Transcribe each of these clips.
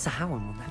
So how will never...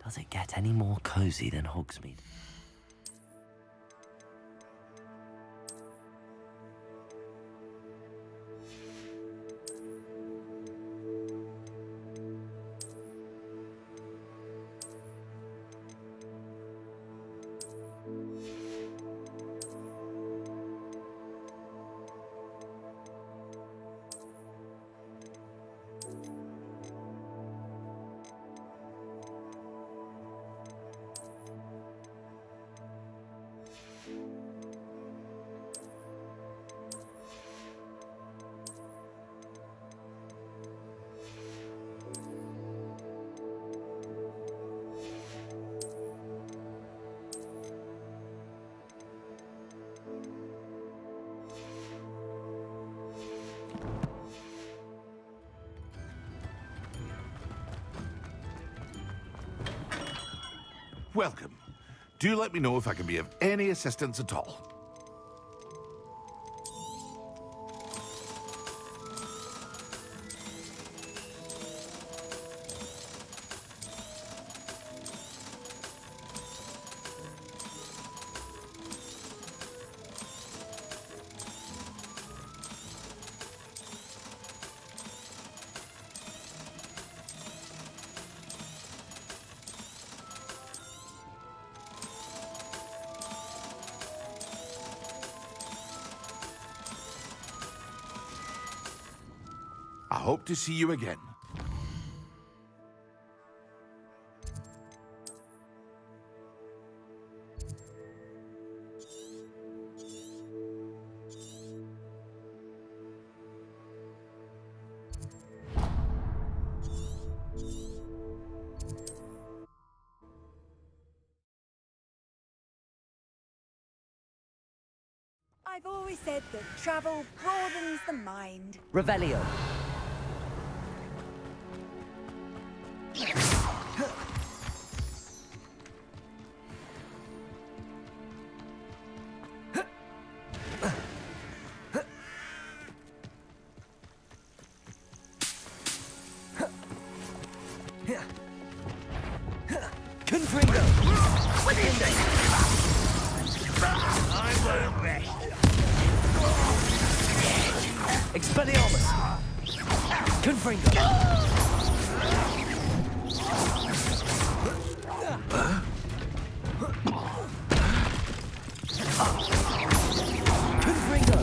Does it get any more cozy than Hogsmeade? Welcome. Do let me know if I can be of any assistance at all. I hope to see you again. I've always said that travel broadens the mind. Revelio. Confringo! I won't rest. Expelliarmus! Confringo! Confringo.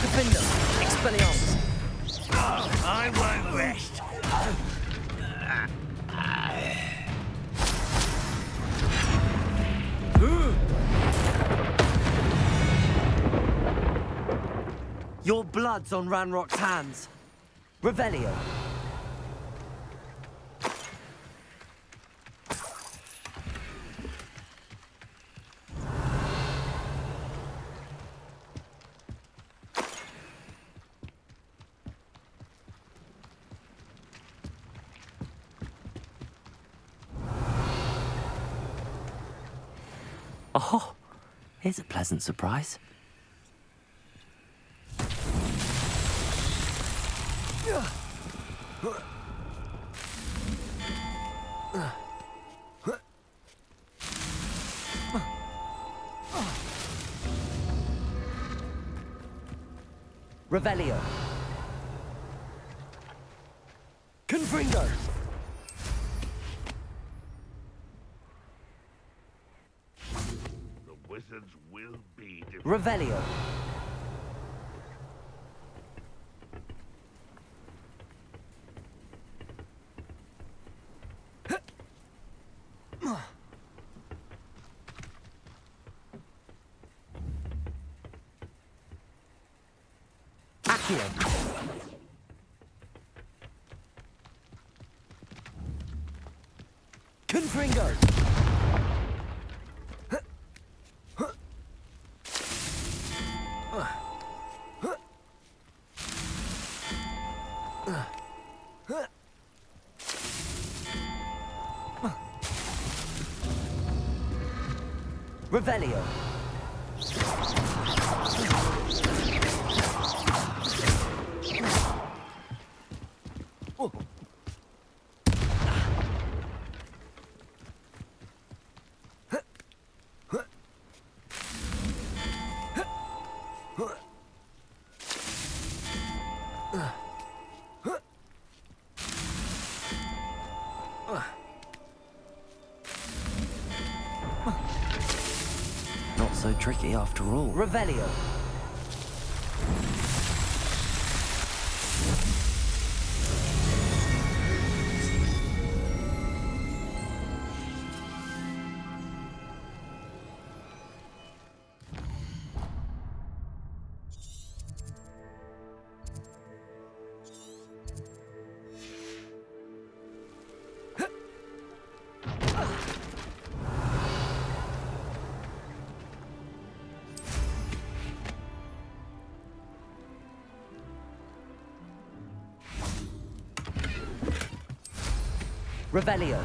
Defender. Expelliarmus. I won't rest. Your blood's on Ranrock's hands. Revelio. Oh, here's a pleasant surprise. Revelio. Confringo. The wizards will be Revelio. Confringo. Revelio. Not so tricky after all. Revelio. Revelio.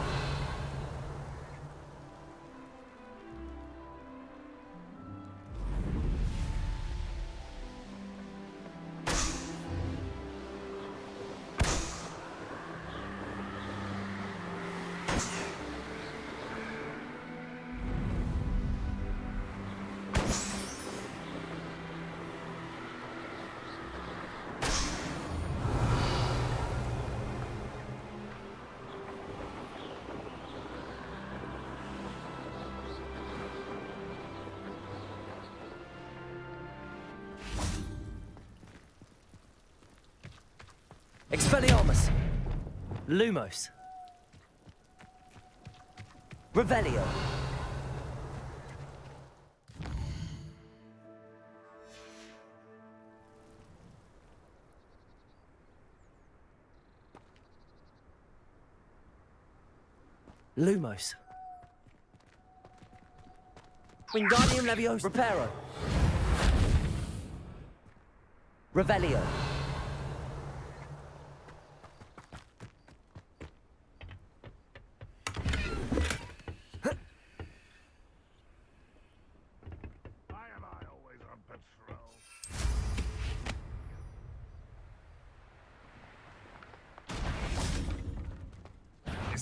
Expelliarmus. Lumos. Revelio. Lumos. Wingardium Leviosa. Reparo. Revelio.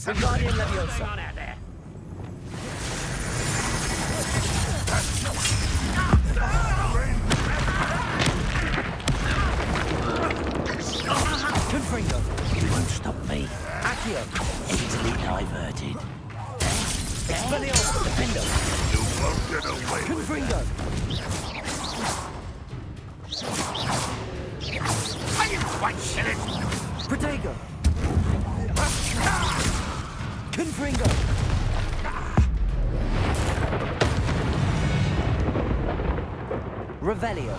Wingardium Leviosa. On out there. Confringo. stop me. Accio. Easily diverted. Expelliarmus. Defender. You won't get away with Confringo. Are you quite silly? Protego. Confringo. Revelio.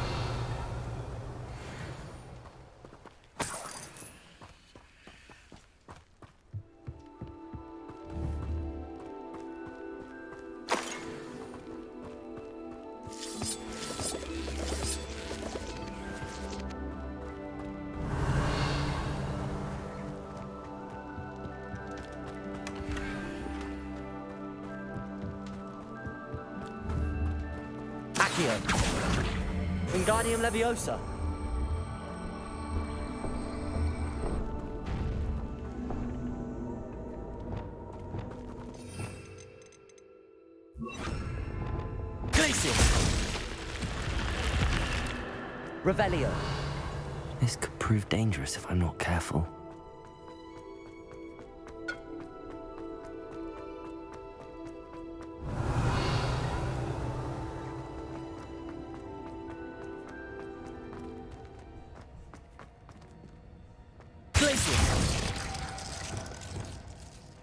Accio. Wingardium Leviosa. Glacius. Revelio. This could prove dangerous if I'm not careful.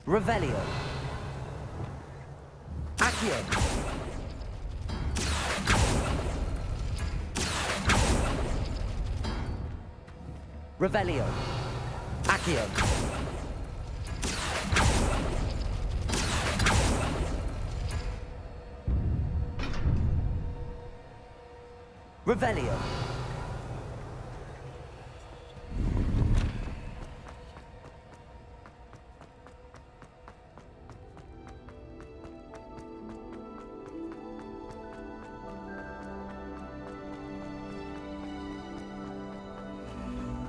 Revelio. Accio. Revelio. Accio. Revelio.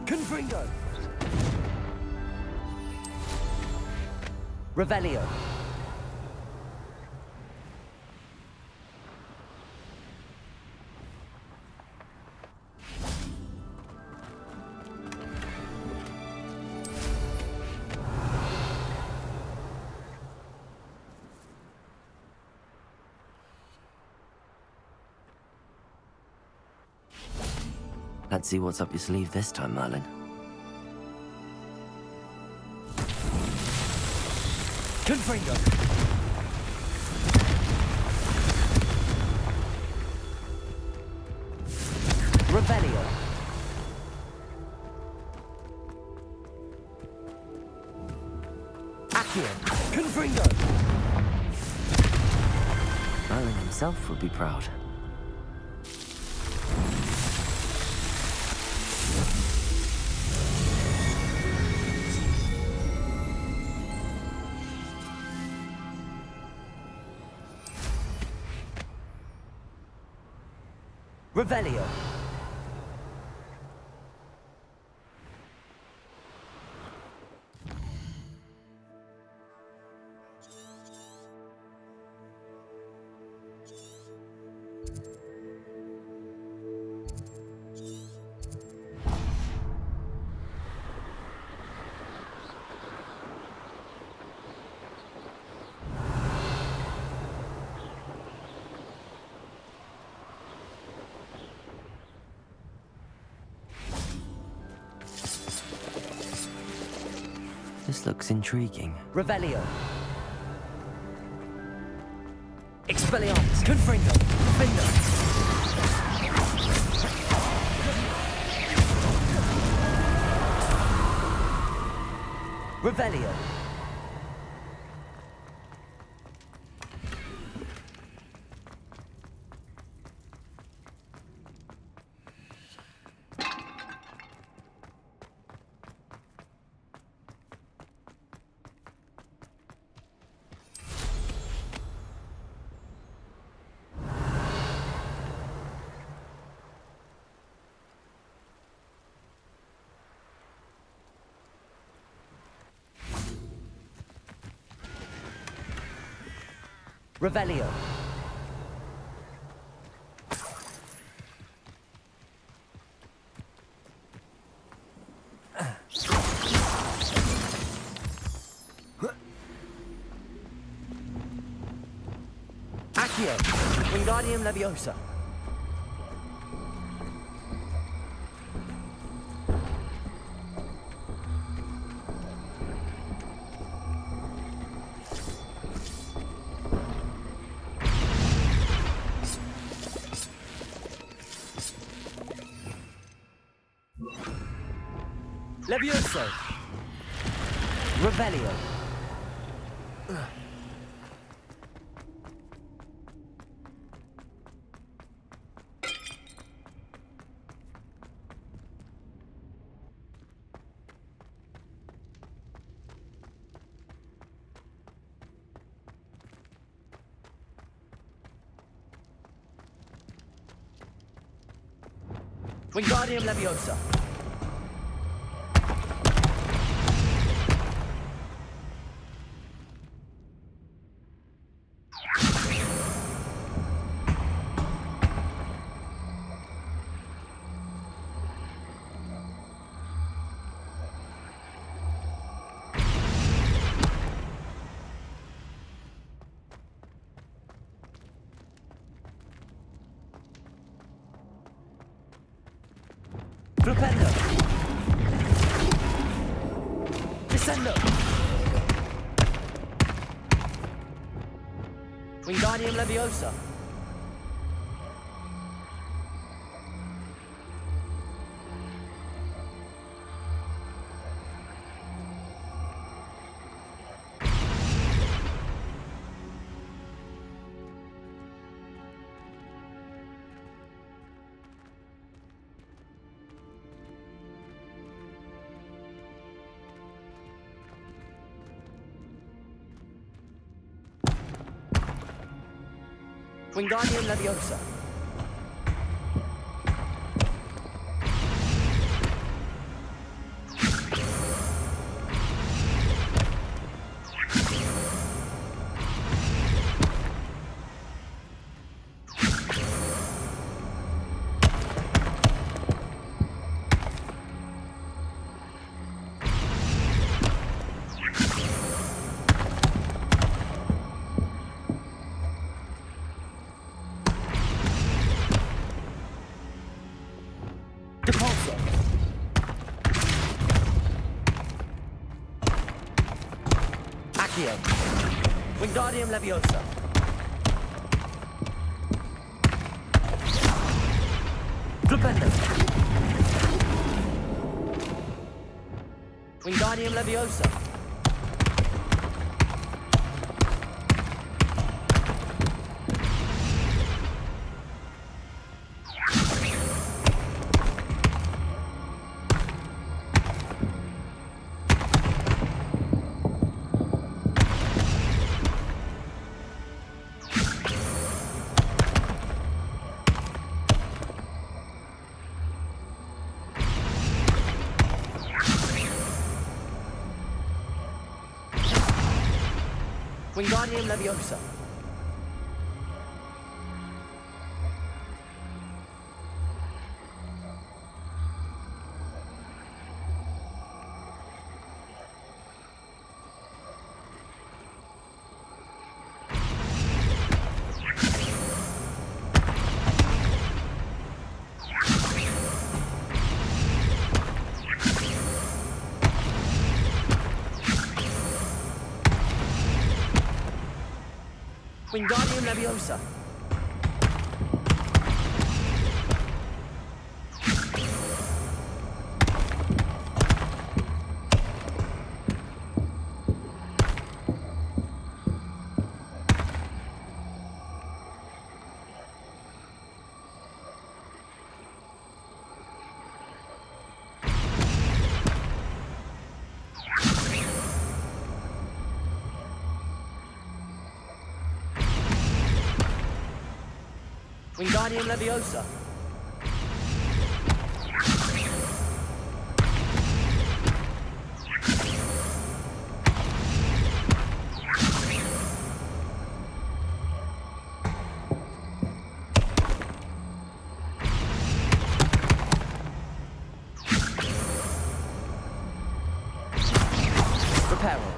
Confringo. Revelio. Let's see what's up your sleeve this time, Merlin. Confringo. Revelio. Accio. Confringo. Merlin himself would be proud. Revelio. This looks intriguing. Revelio. Expelliarmus. Confringo. Defender. Revelio. Revelio. Accio. Wingardium Leviosa. Levioso. Revelio. Wingardium Leviosa. Flipendo. Descendo. Wingardium Leviosa. Wingardium Leviosa. Depulso. Accio. Wingardium Leviosa. Flipendo. Wingardium Leviosa. Wingardium Leviosa. Wingardium Leviosa. Wingardium Leviosa. Reparo.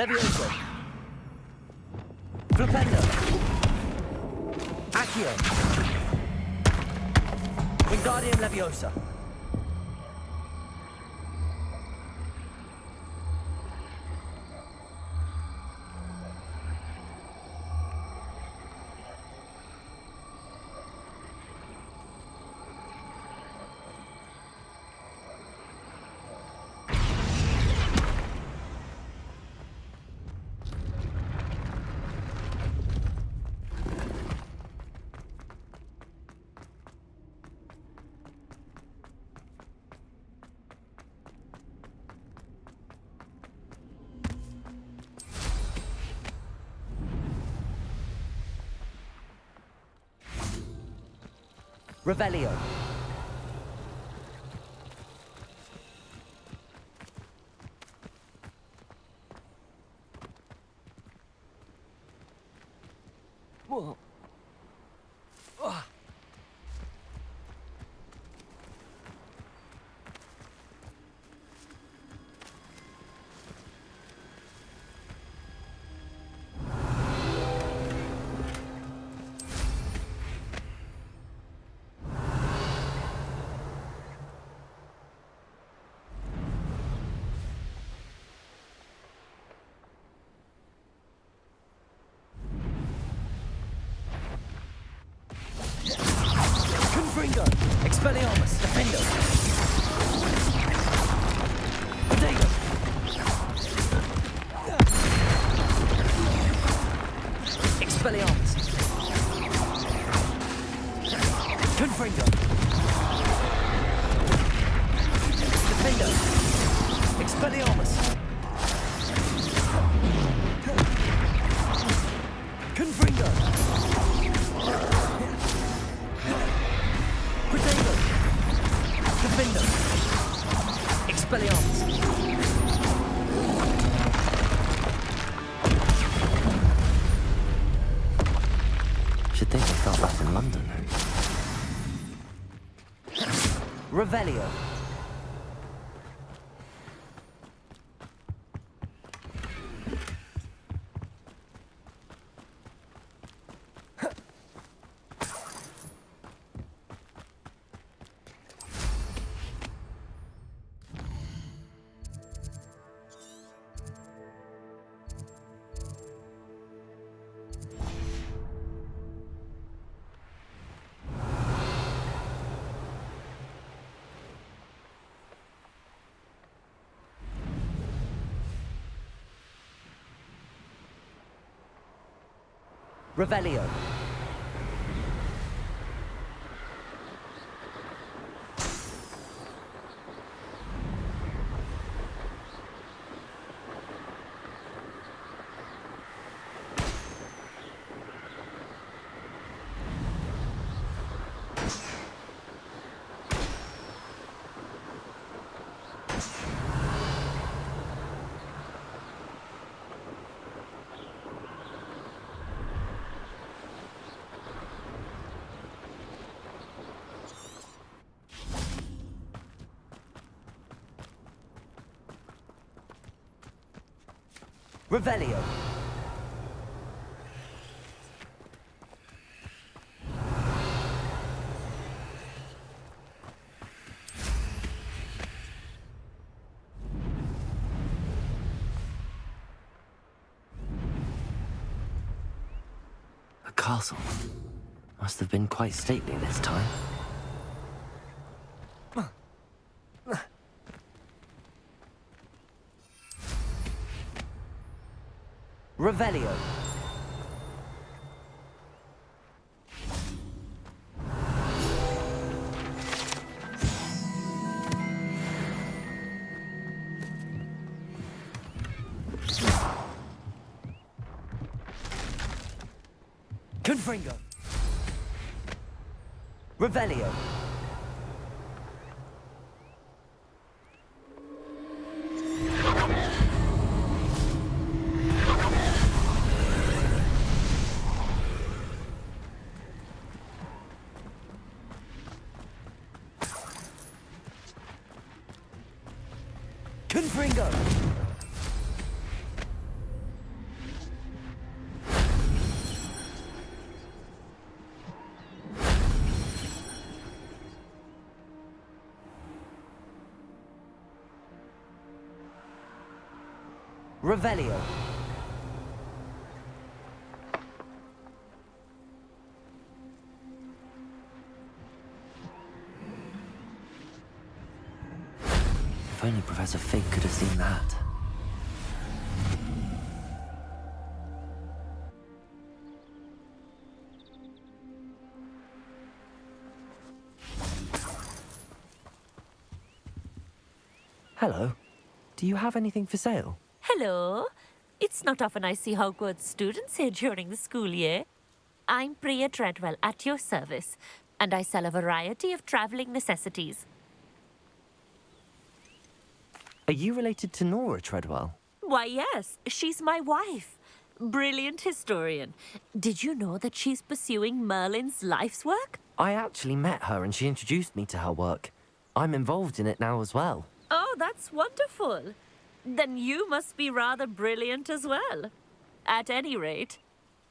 Levioso. Flipendo. Accio. Wingardium Leviosa. Revelio. Whoa. Ah. Confringo. Expelliarmus. Defendo. Potato. Expelliarmus. Confringo. Defendo. Expelliarmus. Confringo. Potato. Defendo. Expelliarmus. Should think I felt that in London. Revelio. Revelio. Revelio. A castle. Must have been quite stately this time. Revelio. Confringo. Revelio. Confringo. Revelio. If only Professor Fig could have seen that. Hello. Do you have anything for sale? Hello. It's not often I see Hogwarts students here during the school year. I'm Priya Treadwell at your service, and I sell a variety of traveling necessities. Are you related to Nora Treadwell? Why, yes, she's my wife. Brilliant historian. Did you know that she's pursuing Merlin's life's work? I actually met her and she introduced me to her work. I'm involved in it now as well. Oh, that's wonderful. Then you must be rather brilliant as well. At any rate,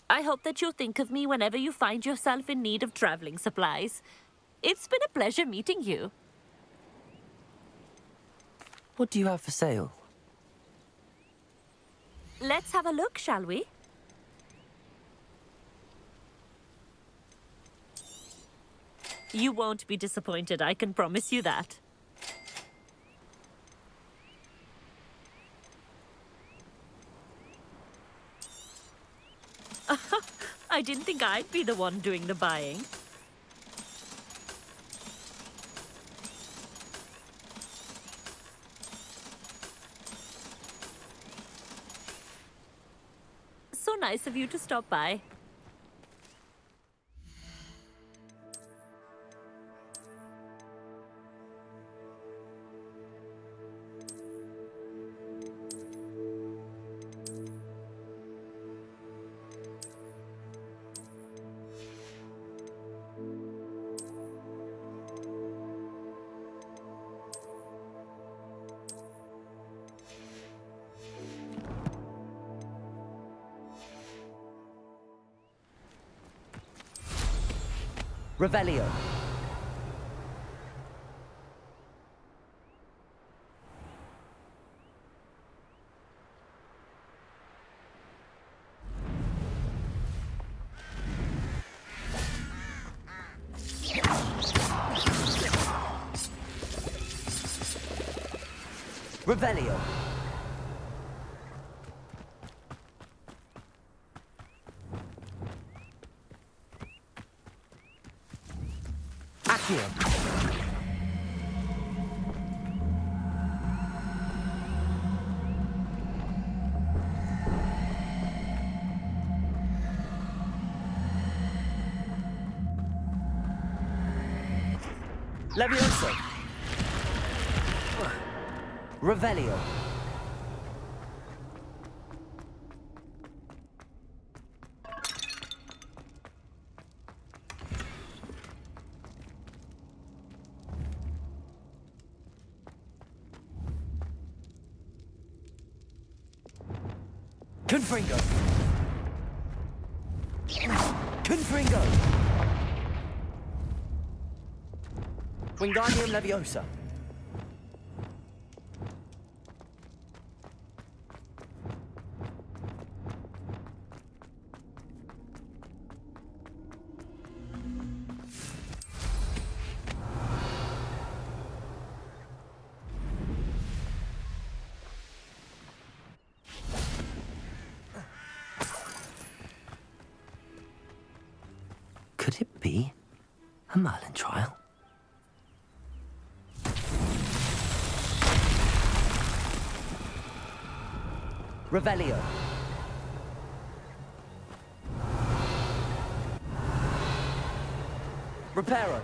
I hope that you'll think of me whenever you find yourself in need of traveling supplies. It's been a pleasure meeting you. What do you have for sale? Let's have a look, shall we? You won't be disappointed, I can promise you that. I didn't think I'd be the one doing the buying. So nice of you to stop by. Revelio. Revelio. Accio. Levioso. Revelio. Confringo. Confringo. Wingardium Leviosa. Could it be a Merlin trial? Revelio. Reparo.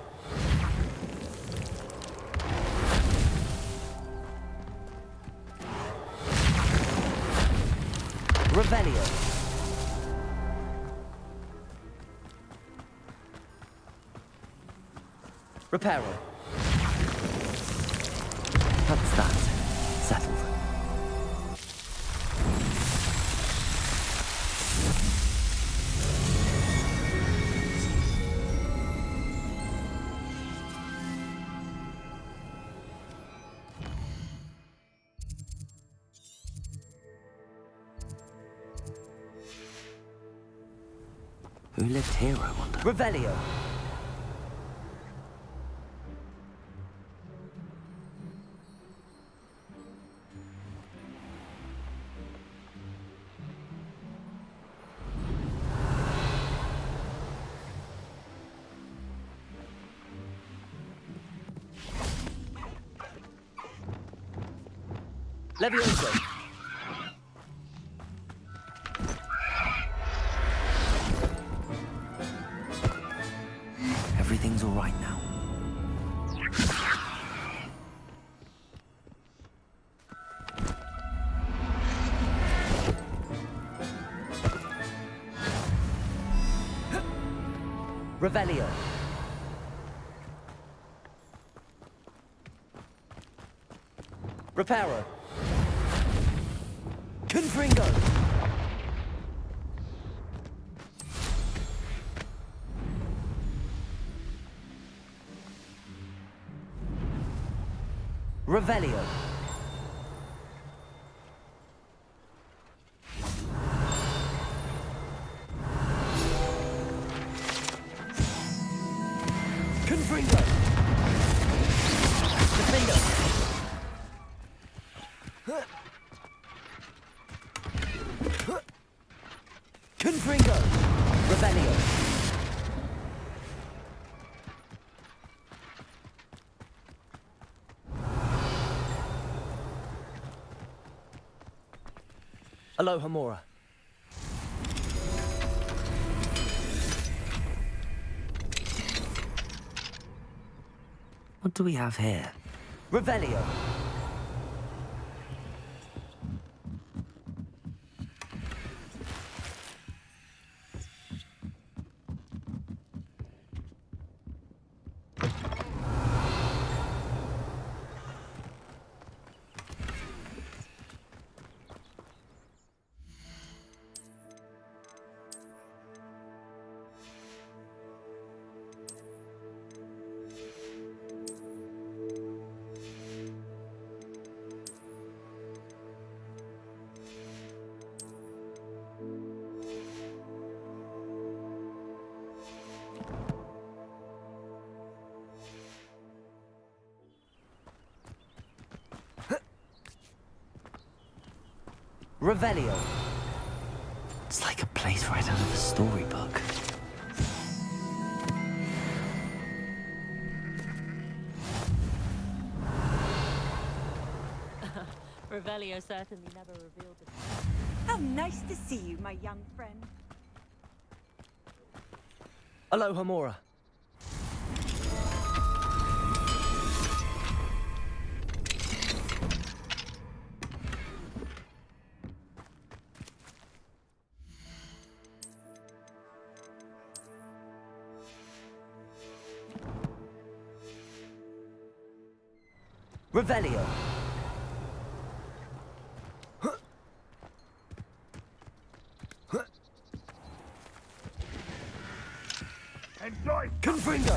Revelio. Reparo. That's that. Settled. Who lived here, I wonder? Revelio. Levioso. Everything's all right now. Revelio. Reparo. Confringo. Revelio. Confringo. Defendo. Confringo. Revelio. Aloha Mora. What do we have here? Revelio. Revelio. It's like a place right out of a storybook. Revelio certainly never revealed it. How nice to see you, my young friend. Aloha Mora. Revelio. Enjoy. Confringo.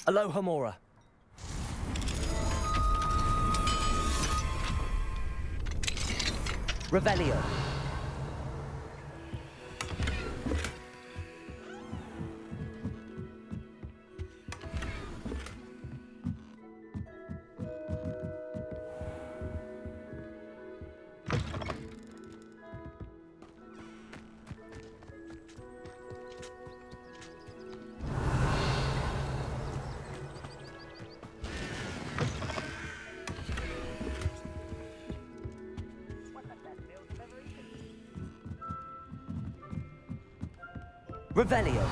Aloha Mora. Revelio. Revelio.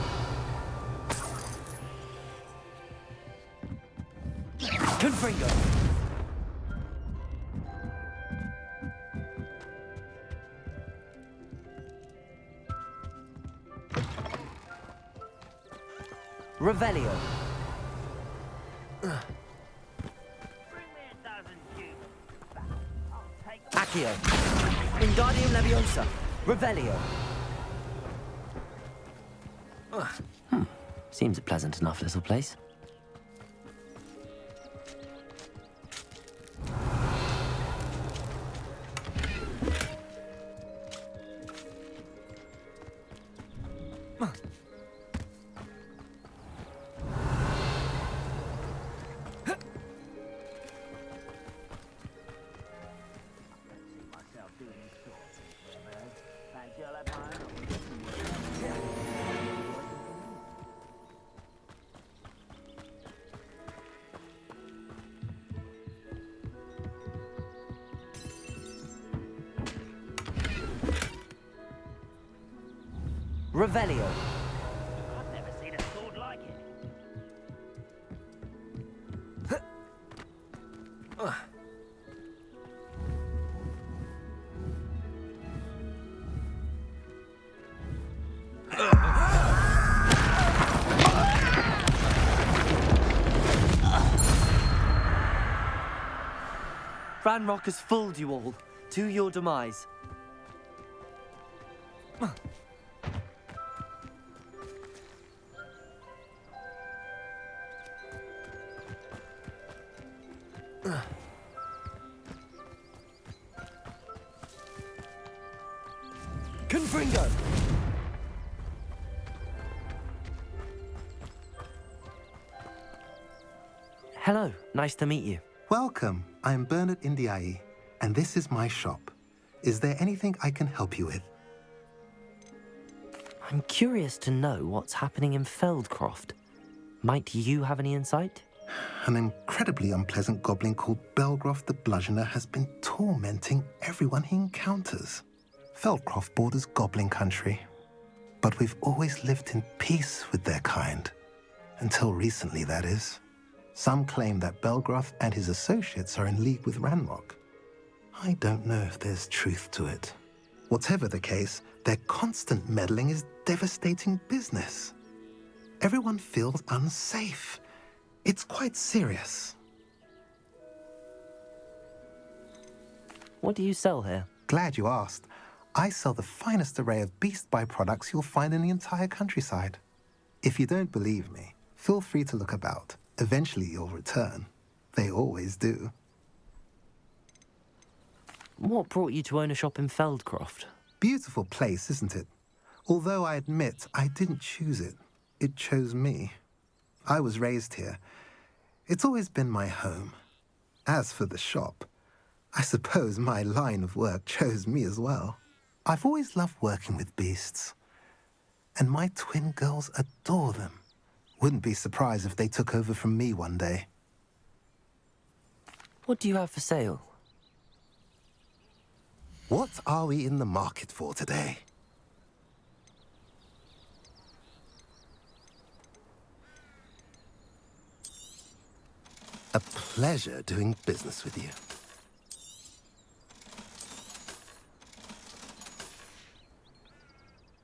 Confringo. Revelio. Bring me a dozen cubes. Accio. Wingardium Leviosa. Revelio. Seems a pleasant enough little place. Revelio. I've never seen a sword like it. Ranrock has fooled you all. To your demise. Confringo! Hello, nice to meet you. Welcome. I'm Bernard Indiai, and this is my shop. Is there anything I can help you with? I'm curious to know what's happening in Feldcroft. Might you have any insight? An incredibly unpleasant goblin called Belgroth the Bludgeoner has been tormenting everyone he encounters. Feldcroft borders goblin country, but we've always lived in peace with their kind. Until recently, that is. Some claim that Belgroth and his associates are in league with Ranrock. I don't know if there's truth to it. Whatever the case, their constant meddling is devastating business. Everyone feels unsafe. It's quite serious. What do you sell here? Glad you asked. I sell the finest array of beast byproducts you'll find in the entire countryside. If you don't believe me, feel free to look about. Eventually you'll return. They always do. What brought you to own a shop in Feldcroft? Beautiful place, isn't it? Although I admit I didn't choose it. It chose me. I was raised here. It's always been my home. As for the shop, I suppose my line of work chose me as well. I've always loved working with beasts. And my twin girls adore them. Wouldn't be surprised if they took over from me one day. What do you have for sale? What are we in the market for today? A pleasure doing business with you.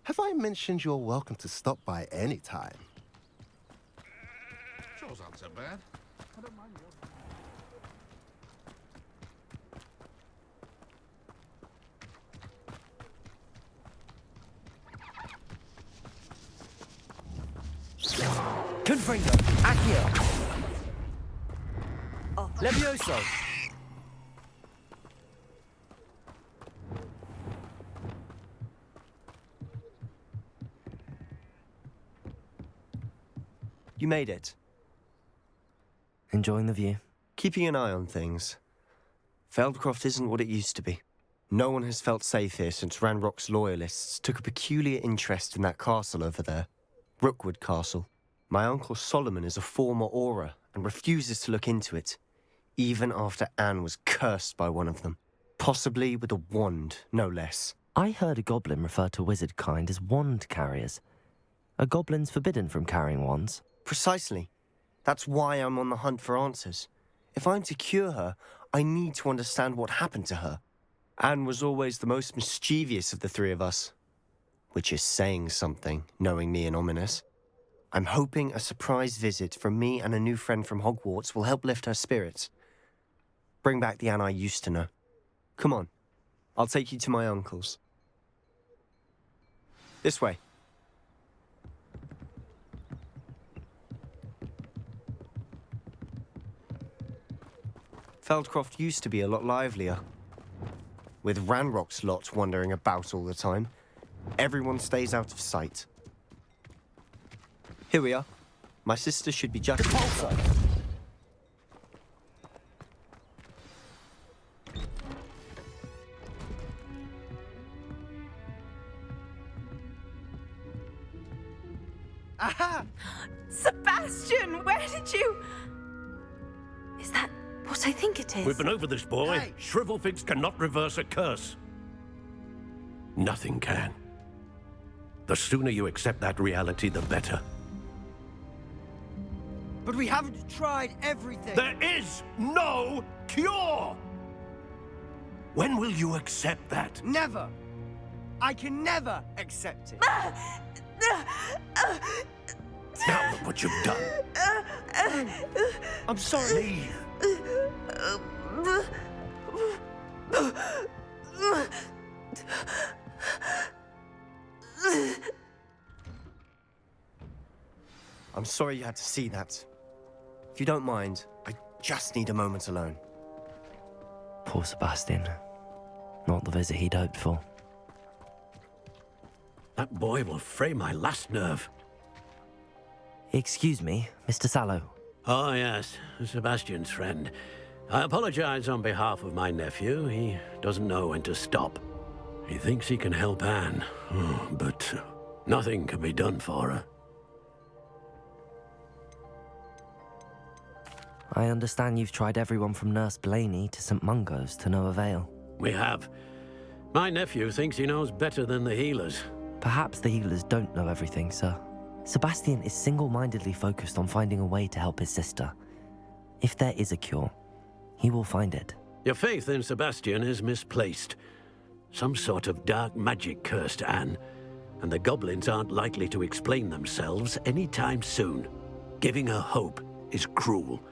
Have I mentioned you're welcome to stop by any time? Shows aren't so bad. Confringo. Accio. Levioso. You made it. Enjoying the view? Keeping an eye on things. Feldcroft isn't what it used to be. No one has felt safe here since Ranrock's loyalists took a peculiar interest in that castle over there. Rookwood Castle. My uncle Solomon is a former Aura and refuses to look into it, even after Anne was cursed by one of them. Possibly with a wand, no less. I heard a goblin refer to wizard kind as wand carriers. Are goblins forbidden from carrying wands? Precisely. That's why I'm on the hunt for answers. If I'm to cure her, I need to understand what happened to her. Anne was always the most mischievous of the three of us. Which is saying something, knowing me and Ominous. I'm hoping a surprise visit from me and a new friend from Hogwarts will help lift her spirits. Bring back the Anne I used to know. Come on, I'll take you to my uncle's. This way. Feldcroft used to be a lot livelier. With Ranrock's lot wandering about all the time, everyone stays out of sight. Here we are. My sister should be just inside. Aha! Sebastian, where did you... Is that what I think it is? We've been over this, boy. Hey. Shrivelfigs cannot reverse a curse. Nothing can. The sooner you accept that reality, the better. But we haven't tried everything. There is no cure! When will you accept that? Never. I can never accept it. Now look what you've done. I'm sorry. Leave. I'm sorry you had to see that. If you don't mind, I just need a moment alone. Poor Sebastian. Not the visit he'd hoped for. That boy will fray my last nerve. Excuse me, Mr. Sallow. Oh, yes, Sebastian's friend. I apologize on behalf of my nephew. He doesn't know when to stop. He thinks he can help Anne, but nothing can be done for her. I understand you've tried everyone from Nurse Blaney to St. Mungo's to no avail. We have. My nephew thinks he knows better than the healers. Perhaps the healers don't know everything, sir. Sebastian is single-mindedly focused on finding a way to help his sister. If there is a cure, he will find it. Your faith in Sebastian is misplaced. Some sort of dark magic cursed Anne, and the goblins aren't likely to explain themselves anytime soon. Giving her hope is cruel.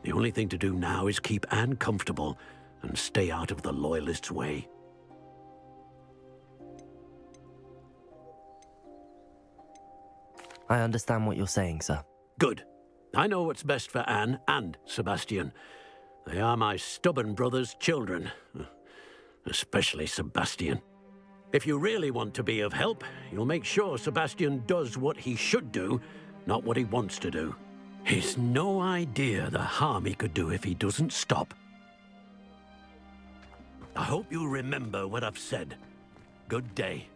The only thing to do now is keep Anne comfortable and stay out of the Loyalists' way. I understand what you're saying, sir. Good. I know what's best for Anne and Sebastian. They are my stubborn brother's children. Especially Sebastian. If you really want to be of help, you'll make sure Sebastian does what he should do, not what he wants to do. He's no idea the harm he could do if he doesn't stop. I hope you remember what I've said. Good day.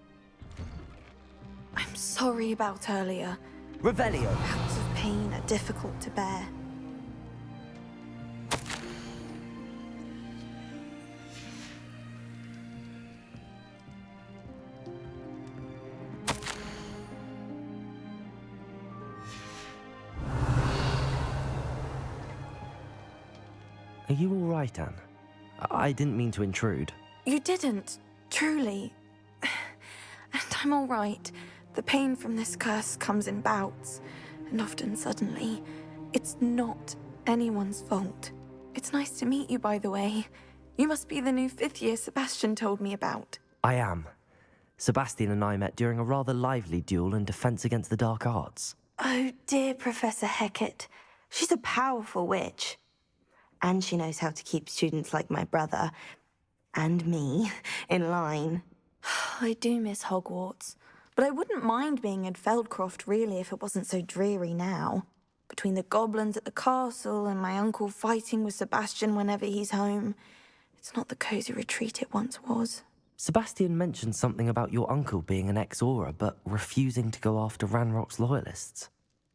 I'm sorry about earlier. Revelio. Bouts of pain are difficult to bear. Are you all right, Anne? I didn't mean to intrude. You didn't, truly. And I'm all right. The pain from this curse comes in bouts, and often suddenly. It's not anyone's fault. It's nice to meet you, by the way. You must be the new 5th year Sebastian told me about. I am. Sebastian and I met during a rather lively duel in defense against the dark arts. Oh, dear Professor Hecat. She's a powerful witch. And she knows how to keep students like my brother, and me, in line. I do miss Hogwarts, but I wouldn't mind being in Feldcroft, really, if it wasn't so dreary now. Between the goblins at the castle and my uncle fighting with Sebastian whenever he's home, it's not the cozy retreat it once was. Sebastian mentioned something about your uncle being an ex-Aura, but refusing to go after Ranrock's loyalists.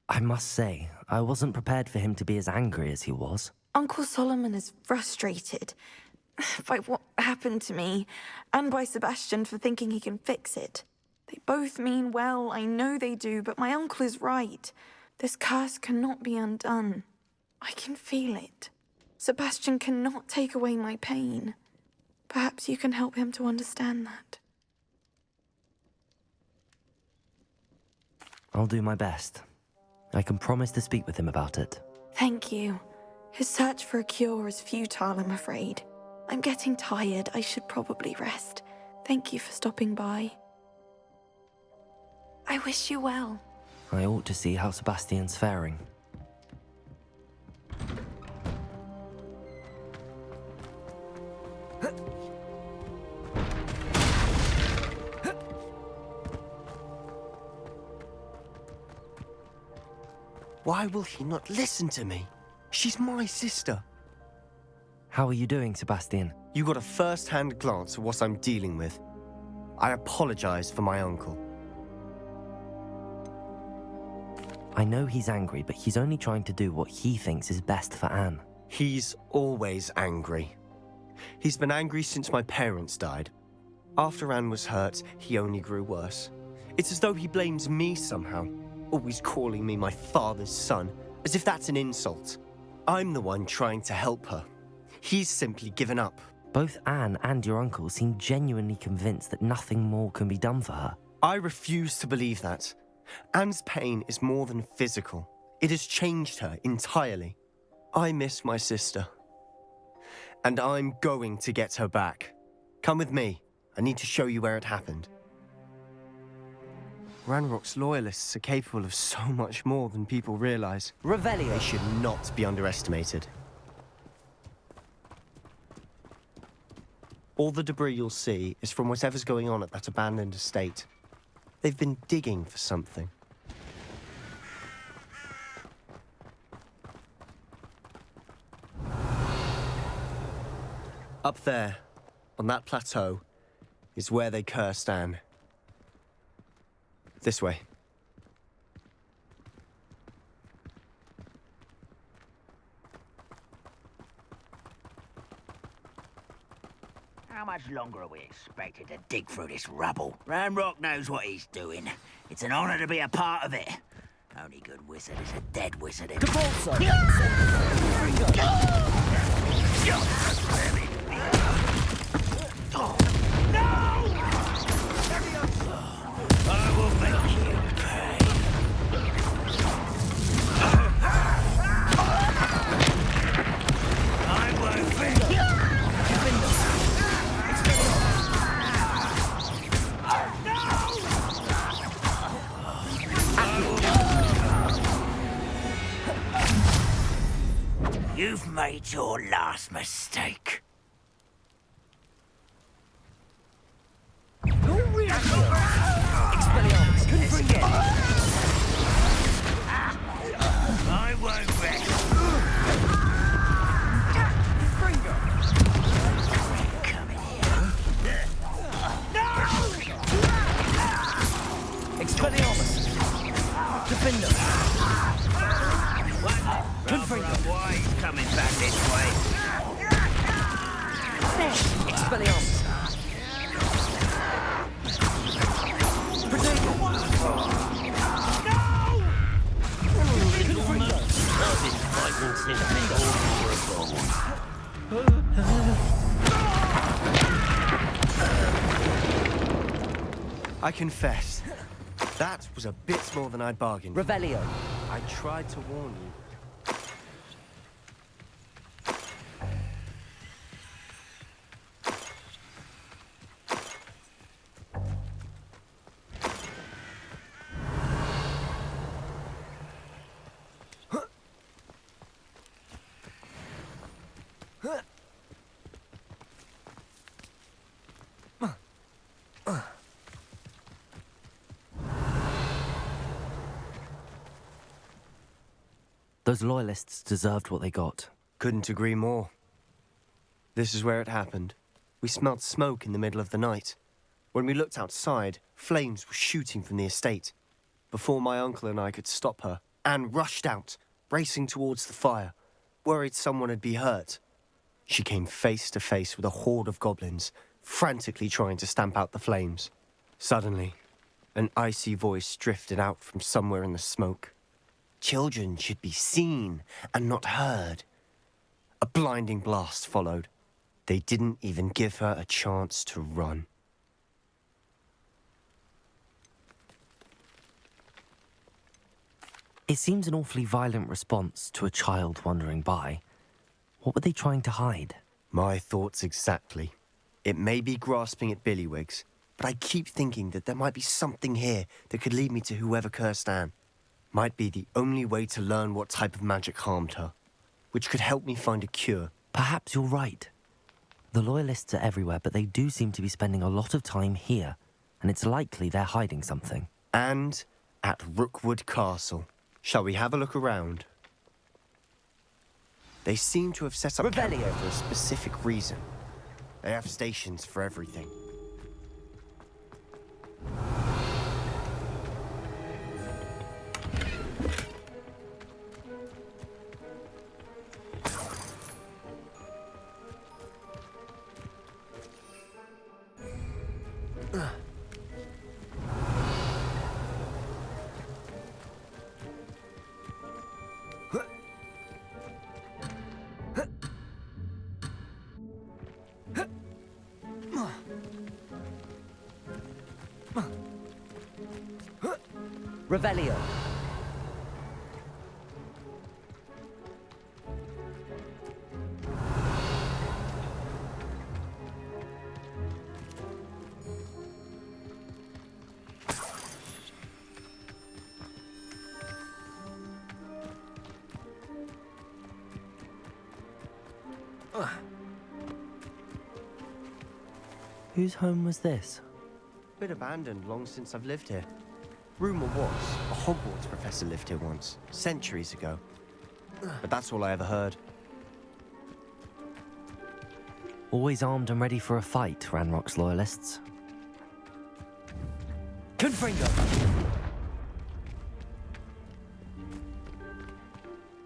I must say, I wasn't prepared for him to be as angry as he was. Uncle Solomon is frustrated by what happened to me, and by Sebastian for thinking he can fix it. They both mean well, I know they do, but my uncle is right. This curse cannot be undone. I can feel it. Sebastian cannot take away my pain. Perhaps you can help him to understand that. I'll do my best. I can promise to speak with him about it. Thank you. His search for a cure is futile, I'm afraid. I'm getting tired. I should probably rest. Thank you for stopping by. I wish you well. I ought to see how Sebastian's faring. Why will he not listen to me? She's my sister. How are you doing, Sebastian? You got a first-hand glance at what I'm dealing with. I apologize for my uncle. I know he's angry, but he's only trying to do what he thinks is best for Anne. He's always angry. He's been angry since my parents died. After Anne was hurt, he only grew worse. It's as though he blames me somehow, always calling me my father's son, as if that's an insult. I'm the one trying to help her. He's simply given up. Both Anne and your uncle seem genuinely convinced that nothing more can be done for her. I refuse to believe that. Anne's pain is more than physical. It has changed her entirely. I miss my sister. And I'm going to get her back. Come with me. I need to show you where it happened. Ranrock's loyalists are capable of so much more than people realize. Revelio. They should not be underestimated. All the debris you'll see is from whatever's going on at that abandoned estate. They've been digging for something. Up there, on that plateau, is where they cursed Anne. This way. How much longer are we expected to dig through this rubble? Ranrock knows what he's doing. It's an honor to be a part of it. Only good wizard is a dead wizard. GeForce! I will make you pay. I won't pay. You've made your last mistake. I won't rest. Coming here. Expelliarmus! Defender! Why he's coming back this way? Expelliarmus! I confess, that was a bit more than I'd bargained for. Revelio! I tried to warn you. Those loyalists deserved what they got. Couldn't agree more. This is where it happened. We smelled smoke in the middle of the night. When we looked outside, flames were shooting from the estate. Before my uncle and I could stop her, Anne rushed out, racing towards the fire, worried someone had been hurt. She came face to face with a horde of goblins, frantically trying to stamp out the flames. Suddenly, an icy voice drifted out from somewhere in the smoke. Children should be seen and not heard. A blinding blast followed. They didn't even give her a chance to run. It seems an awfully violent response to a child wandering by. What were they trying to hide? My thoughts exactly. It may be grasping at billywhigs, but I keep thinking that there might be something here that could lead me to whoever cursed Anne. Might be the only way to learn what type of magic harmed her, which could help me find a cure. Perhaps you're right. The Loyalists are everywhere, but they do seem to be spending a lot of time here, and it's likely they're hiding something. And at Rookwood Castle. Shall we have a look around? They seem to have set up camp here for a specific reason. They have stations for everything. Revelio. Whose home was this? Been abandoned long since I've lived here. Rumour was, a Hogwarts professor lived here once, centuries ago. But that's all I ever heard. Always armed and ready for a fight, Ranrock's Loyalists. Confringo!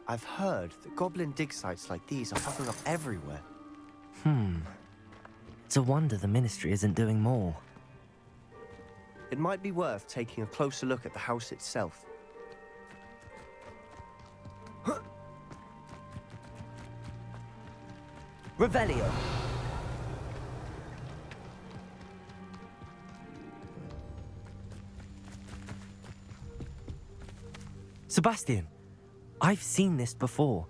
I've heard that goblin dig sites like these are popping up everywhere. It's a wonder the Ministry isn't doing more. It might be worth taking a closer look at the house itself. Revelio. Sebastian, I've seen this before.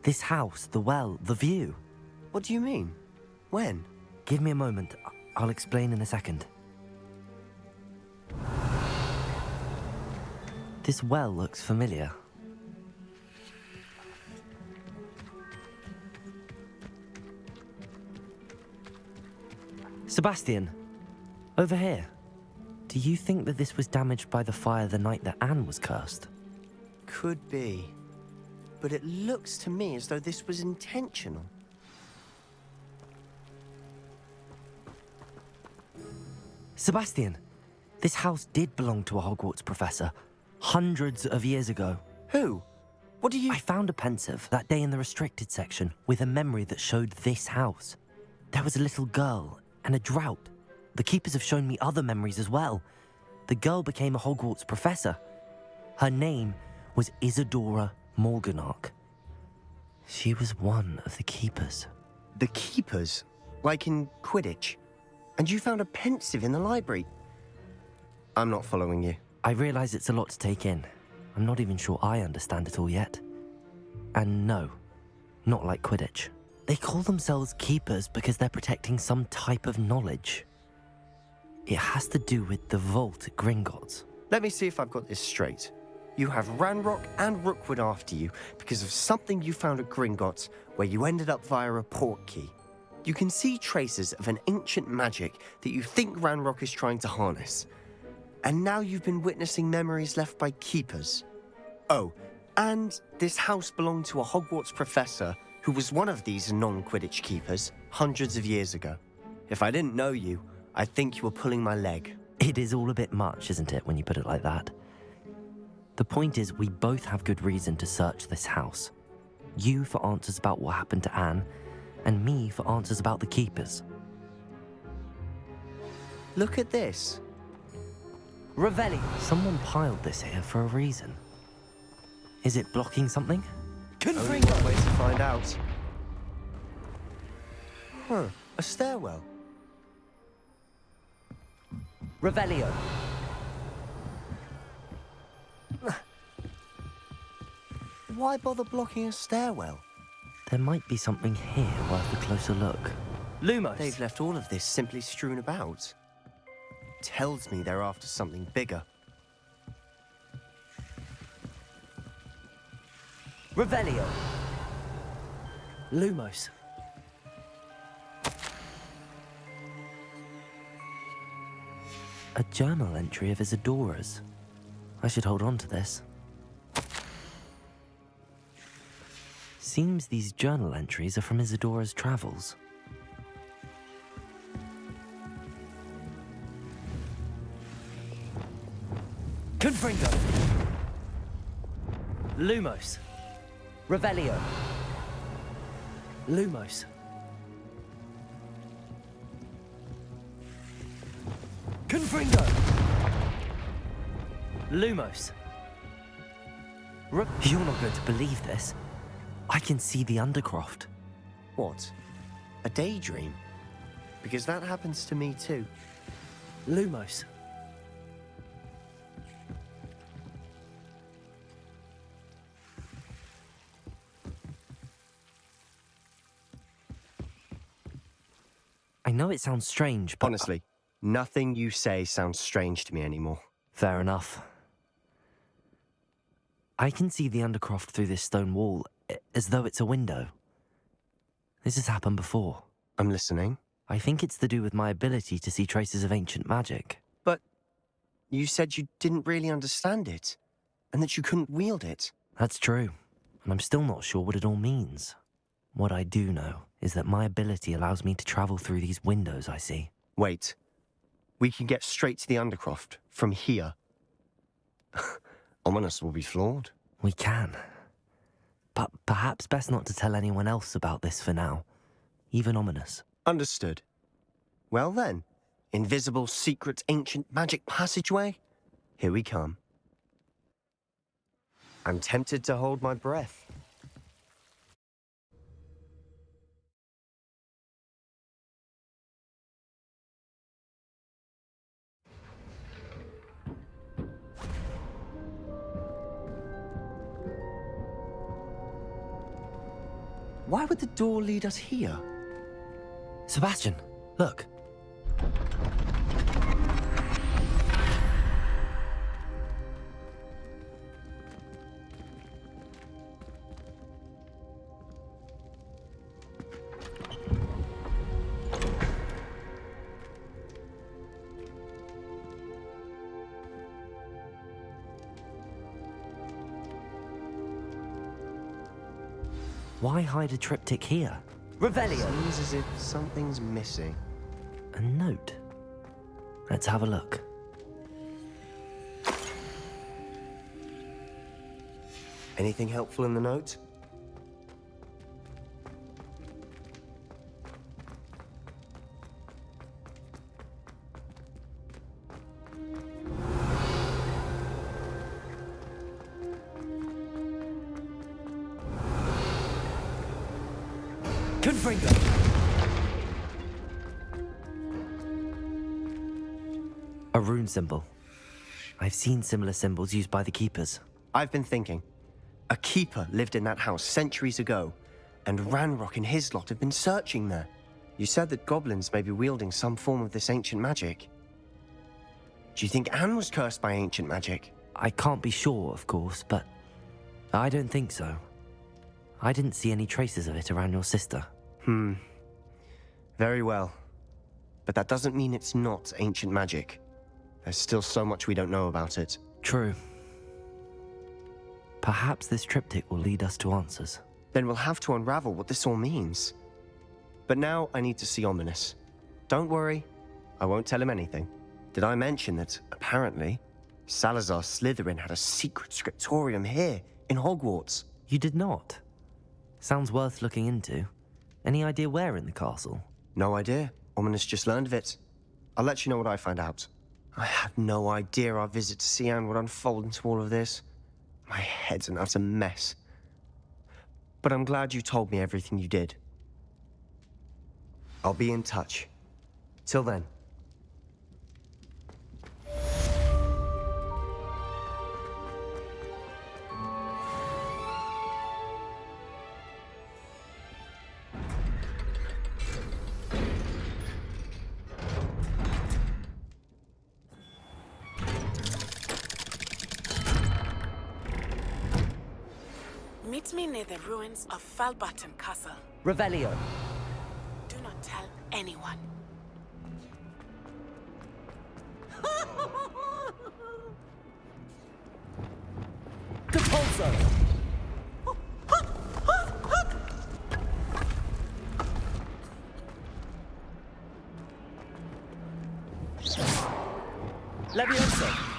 This house, the well, the view. What do you mean? When? Give me a moment. I'll explain in a second. This well looks familiar. Sebastian, over here. Do you think that this was damaged by the fire the night that Anne was cursed? Could be. But it looks to me as though this was intentional. Sebastian, this house did belong to a Hogwarts professor. Hundreds of years ago. Who? What do you... I found a pensive that day in the restricted section with a memory that showed this house. There was a little girl and a drought. The keepers have shown me other memories as well. The girl became a Hogwarts professor. Her name was Isadora Morganach. She was one of the keepers. The keepers? Like in Quidditch? And you found a pensive in the library? I'm not following you. I realize it's a lot to take in. I'm not even sure I understand it all yet. And no, not like Quidditch. They call themselves keepers because they're protecting some type of knowledge. It has to do with the vault at Gringotts. Let me see if I've got this straight. You have Ranrock and Rookwood after you because of something you found at Gringotts where you ended up via a port key. You can see traces of an ancient magic that you think Ranrock is trying to harness. And now you've been witnessing memories left by keepers. Oh, and this house belonged to a Hogwarts professor who was one of these non-Quidditch keepers hundreds of years ago. If I didn't know you, I'd think you were pulling my leg. It is all a bit much, isn't it, when you put it like that? The point is, we both have good reason to search this house. You for answers about what happened to Anne, and me for answers about the keepers. Look at this. Revelio. Someone piled this here for a reason. Is it blocking something? Only one way to find out. Huh, a stairwell. Revelio. Why bother blocking a stairwell? There might be something here worth a closer look. Lumos! They've left all of this simply strewn about. Tells me they're after something bigger. Revelio! Lumos! A journal entry of Isadora's. I should hold on to this. Seems these journal entries are from Isadora's travels. Confringo! Lumos! Revelio! Lumos! Confringo! Lumos! You're not going to believe this. I can see the Undercroft. What? A daydream? Because that happens to me too. Lumos. I know it sounds strange, but... Honestly, nothing you say sounds strange to me anymore. Fair enough. I can see the Undercroft through this stone wall, as though it's a window. This has happened before. I'm listening. I think it's to do with my ability to see traces of ancient magic. But you said you didn't really understand it, and that you couldn't wield it. That's true, and I'm still not sure what it all means. What I do know is that my ability allows me to travel through these windows I see. Wait. We can get straight to the Undercroft from here. Ominous will be flawed. We can. But perhaps best not to tell anyone else about this for now. Even Ominous. Understood. Well then, invisible, secret, ancient magic passageway? Here we come. I'm tempted to hold my breath. Why would the door lead us here? Sebastian, look. Why hide a triptych here? Revelio! Seems as if something's missing. A note. Let's have a look. Anything helpful in the note? Confringo! A rune symbol. I've seen similar symbols used by the Keepers. I've been thinking. A Keeper lived in that house centuries ago, and Ranrock and his lot have been searching there. You said that goblins may be wielding some form of this ancient magic. Do you think Anne was cursed by ancient magic? I can't be sure, of course, but I don't think so. I didn't see any traces of it around your sister. Very well. But that doesn't mean it's not ancient magic. There's still so much we don't know about it. True. Perhaps this triptych will lead us to answers. Then we'll have to unravel what this all means. But now I need to see Ominous. Don't worry, I won't tell him anything. Did I mention that, apparently, Salazar Slytherin had a secret scriptorium here, in Hogwarts? You did not? Sounds worth looking into. Any idea where in the castle? No idea. Ominous just learned of it. I'll let you know what I find out. I had no idea our visit to Sian would unfold into all of this. My head's an utter mess. But I'm glad you told me everything you did. I'll be in touch. Till then. Meet me near the ruins of Falbutton Castle. Revelio. Do not tell anyone. Depulso. Levioso.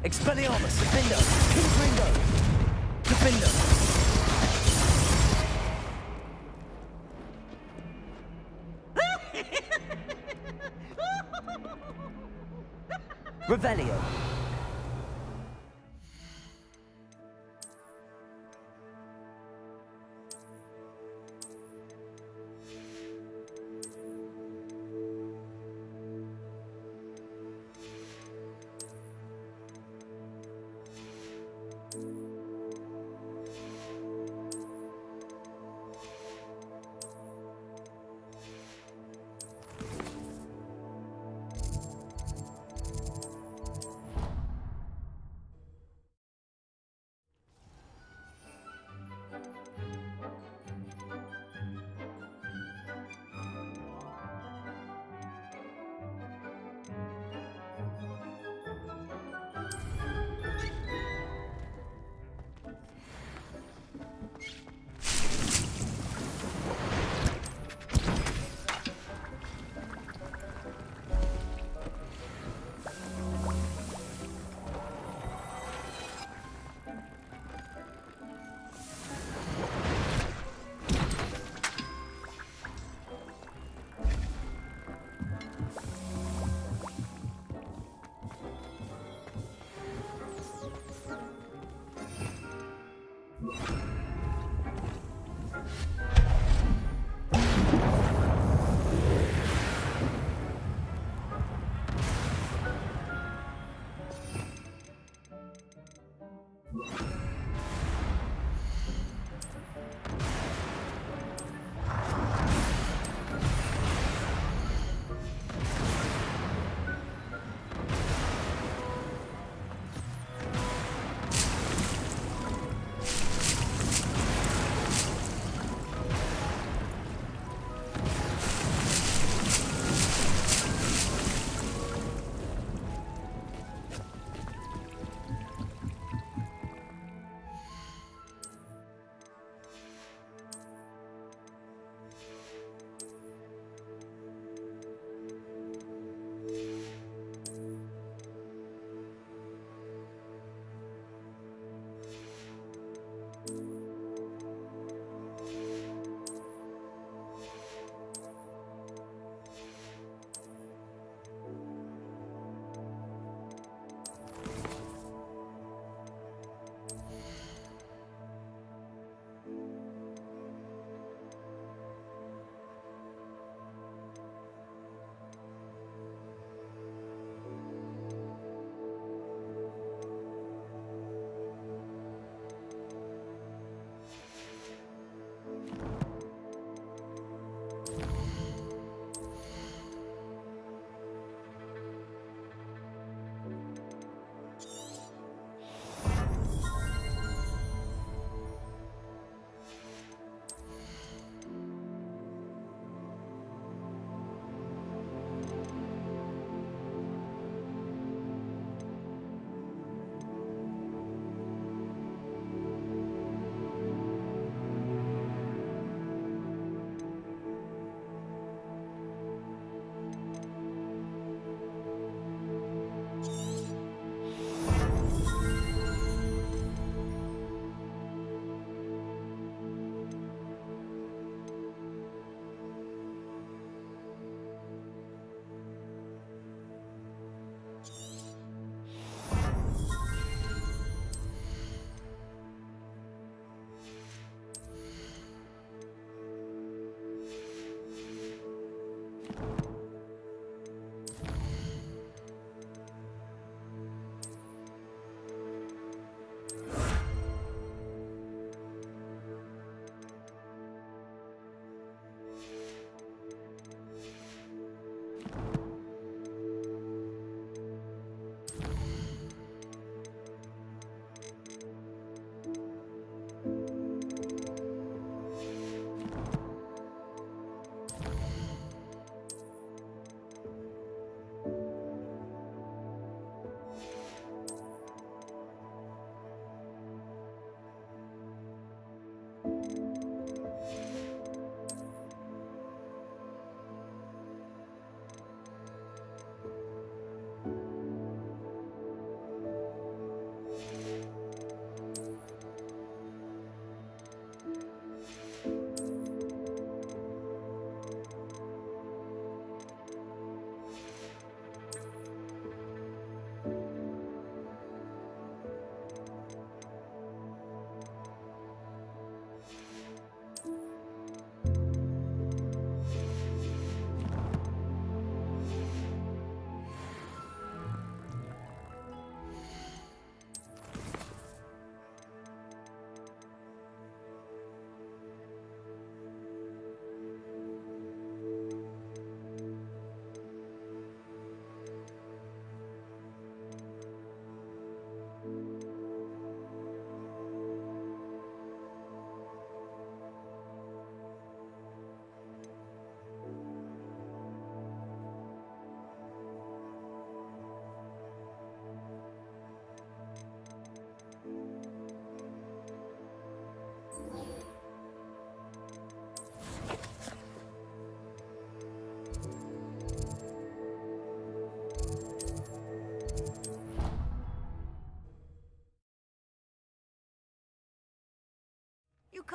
Expelliarmus. Defender. King's Ringo. Defender. Revelio.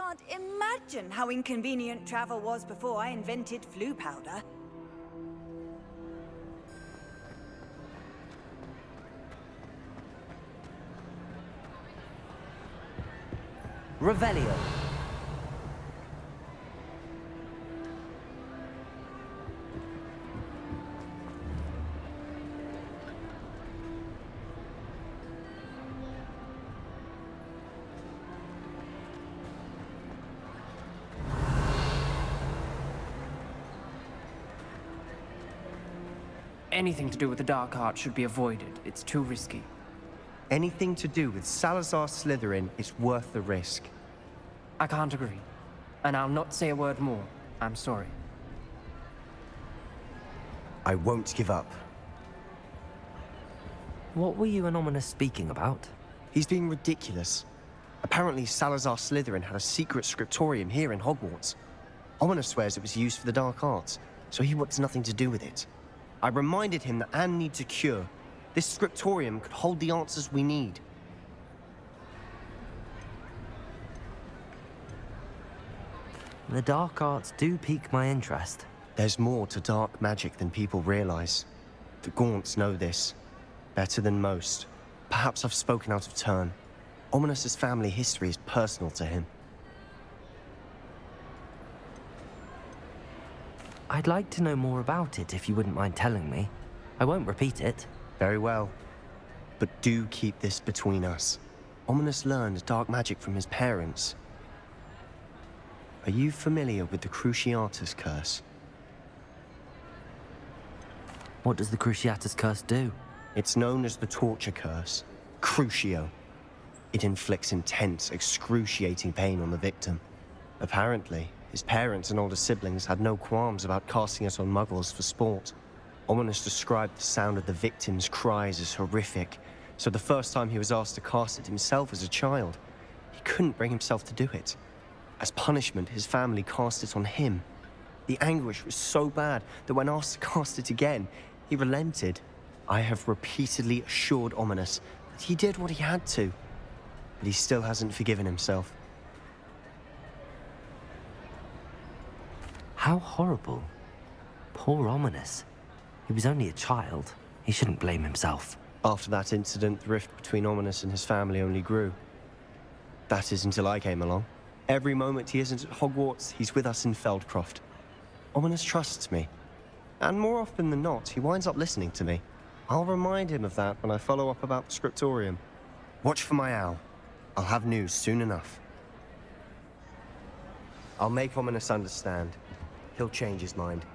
can't imagine how inconvenient travel was before I invented flu powder. Revelio. Anything to do with the dark art should be avoided. It's too risky. Anything to do with Salazar Slytherin is worth the risk. I can't agree. And I'll not say a word more. I'm sorry. I won't give up. What were you and Ominous speaking about? He's being ridiculous. Apparently Salazar Slytherin had a secret scriptorium here in Hogwarts. Ominous swears it was used for the dark arts, so he wants nothing to do with it. I reminded him that Anne needs a cure. This scriptorium could hold the answers we need. The dark arts do pique my interest. There's more to dark magic than people realize. The Gaunts know this. Better than most. Perhaps I've spoken out of turn. Ominous's family history is personal to him. I'd like to know more about it if you wouldn't mind telling me. I won't repeat it. Very well. But do keep this between us. Ominous learned dark magic from his parents. Are you familiar with the Cruciatus Curse? What does the Cruciatus Curse do? It's known as the Torture Curse. Crucio. It inflicts intense, excruciating pain on the victim. Apparently, his parents and older siblings had no qualms about casting it on muggles for sport. Ominous described the sound of the victim's cries as horrific, so the first time he was asked to cast it himself as a child, he couldn't bring himself to do it. As punishment, his family cast it on him. The anguish was so bad that when asked to cast it again, he relented. I have repeatedly assured Ominous that he did what he had to, but he still hasn't forgiven himself. How horrible. Poor Ominous. He was only a child. He shouldn't blame himself. After that incident, the rift between Ominous and his family only grew. That is until I came along. Every moment he isn't at Hogwarts, he's with us in Feldcroft. Ominous trusts me. And more often than not, he winds up listening to me. I'll remind him of that when I follow up about the scriptorium. Watch for my owl. I'll have news soon enough. I'll make Ominous understand. He'll change his mind.